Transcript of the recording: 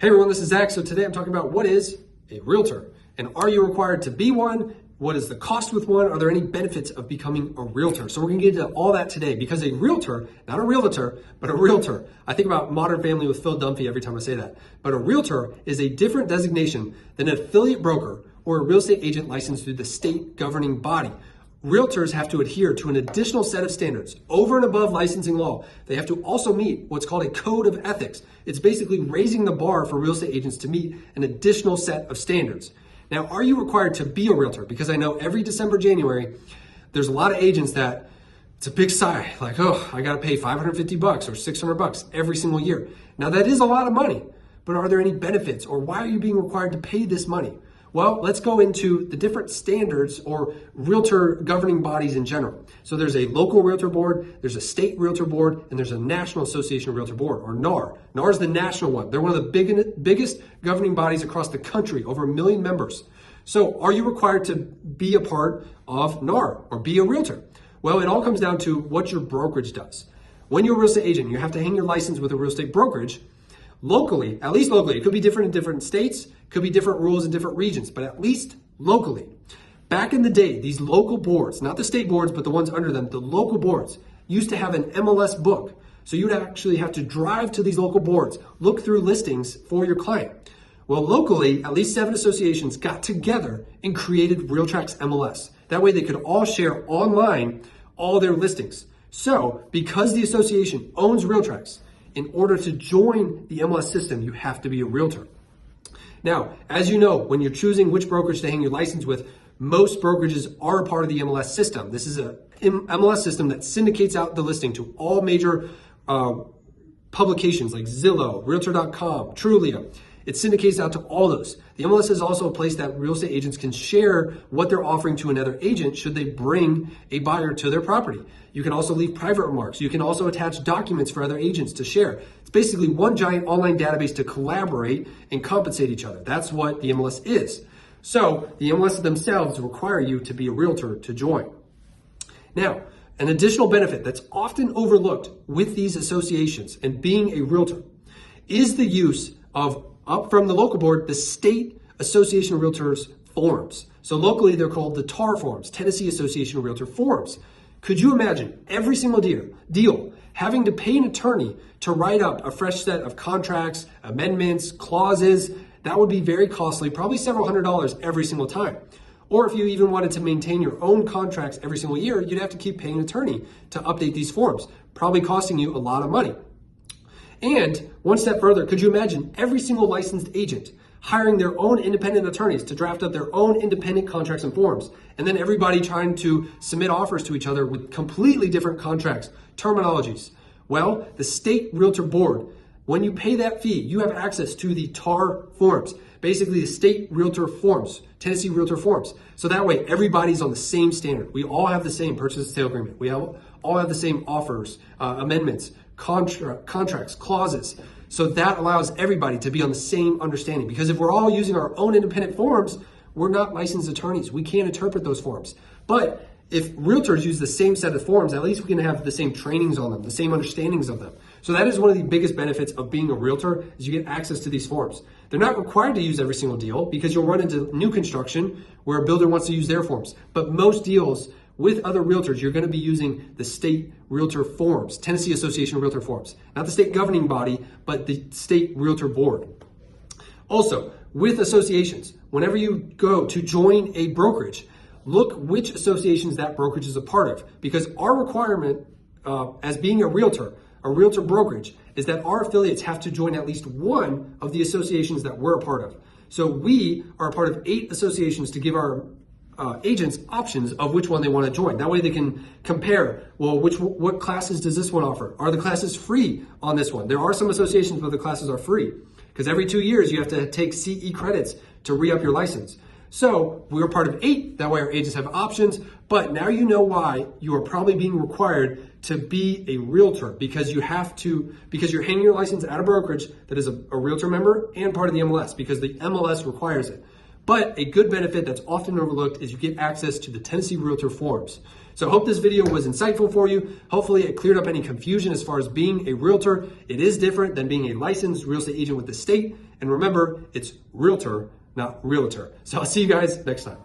Hey everyone, this is Zach. So today I'm talking about what is a realtor and are you required to be one? What is the cost with one? Are there any benefits of becoming a realtor? So we're gonna get into all that today because a realtor, not a realtor, but a realtor. I think about Modern Family with Phil Dunphy every time I say that. But a realtor is a different designation than an affiliate broker or a real estate agent licensed through the state governing body. Realtors have to adhere to an additional set of standards over and above licensing law. They have to also meet what's called a code of ethics. It's basically raising the bar for real estate agents to meet an additional set of standards. Now, are you required to be a realtor? Because I know every December, January, there's a lot of agents that it's a big sigh, like, oh, I gotta pay $550 or $600 every single year. Now that is a lot of money, but are there any benefits or why are you being required to pay this money? Well, let's go into the different standards or realtor governing bodies in general. So there's a local realtor board, there's a state realtor board, and there's a National Association of Realtor Board, or NAR. NAR is the national one. They're one of the biggest governing bodies across the country, over 1 million members. So are you required to be a part of NAR or be a realtor? Well, it all comes down to what your brokerage does. When you're a real estate agent, you have to hang your license with a real estate brokerage. Locally, at least locally, it could be different in different states, could be different rules in different regions, but at least locally. Back in the day, these local boards, not the state boards, but the ones under them, the local boards used to have an MLS book. So you'd actually have to drive to these local boards, look through listings for your client. Well, locally, at least 7 associations got together and created RealTracs MLS. That way they could all share online all their listings. So because the association owns RealTracs, in order to join the MLS system, you have to be a realtor. Now, as you know, when you're choosing which brokerage to hang your license with, most brokerages are a part of the MLS system. This is an MLS system that syndicates out the listing to all major publications like Zillow, Realtor.com, Trulia. It syndicates out to all those. The MLS is also a place that real estate agents can share what they're offering to another agent should they bring a buyer to their property. You can also leave private remarks. You can also attach documents for other agents to share. It's basically one giant online database to collaborate and compensate each other. That's what the MLS is. So the MLS themselves require you to be a realtor to join. Now, an additional benefit that's often overlooked with these associations and being a realtor is the use of, up from the local board, the State Association of Realtors forms. So locally, they're called the TAR forms, Tennessee Association of Realtor forms. Could you imagine every single deal having to pay an attorney to write up a fresh set of contracts, amendments, clauses? That would be very costly, probably several $100s every single time. Or if you even wanted to maintain your own contracts every single year, you'd have to keep paying an attorney to update these forms, probably costing you a lot of money. And one step further, could you imagine every single licensed agent hiring their own independent attorneys to draft up their own independent contracts and forms, and then everybody trying to submit offers to each other with completely different contracts, terminologies? Well, the State Realtor Board, when you pay that fee, you have access to the TAR forms, basically the State Realtor forms, Tennessee Realtor forms. So that way, everybody's on the same standard. We all have the same purchase and sale agreement. We all have the same offers, amendments, contracts, clauses. So that allows everybody to be on the same understanding. Because if we're all using our own independent forms, we're not licensed attorneys. We can't interpret those forms. But if realtors use the same set of forms, at least we can have the same trainings on them, the same understandings of them. So that is one of the biggest benefits of being a realtor, is you get access to these forms. They're not required to use every single deal because you'll run into new construction where a builder wants to use their forms. But most deals with other realtors, you're going to be using the State Realtor forms, Tennessee Association of Realtor forms, not the state governing body, but the State Realtor Board. Also, with associations, whenever you go to join a brokerage, look which associations that brokerage is a part of, because our requirement as being a realtor brokerage, is that our affiliates have to join at least one of the associations that we're a part of. So we are a part of 8 associations to give our agents options of which one they want to join. That way they can compare, well, what classes does this one offer? Are the classes free on this one? There are some associations where the classes are free, because every 2 years you have to take CE credits to re-up your license. So we're part of 8, that way our agents have options, but now you know why you are probably being required to be a realtor, because you're hanging your license at a brokerage that is a realtor member and part of the MLS, because the MLS requires it. But a good benefit that's often overlooked is you get access to the Tennessee Realtor forms. So I hope this video was insightful for you. Hopefully it cleared up any confusion as far as being a realtor. It is different than being a licensed real estate agent with the state. And remember, it's realtor, not realtor. So I'll see you guys next time.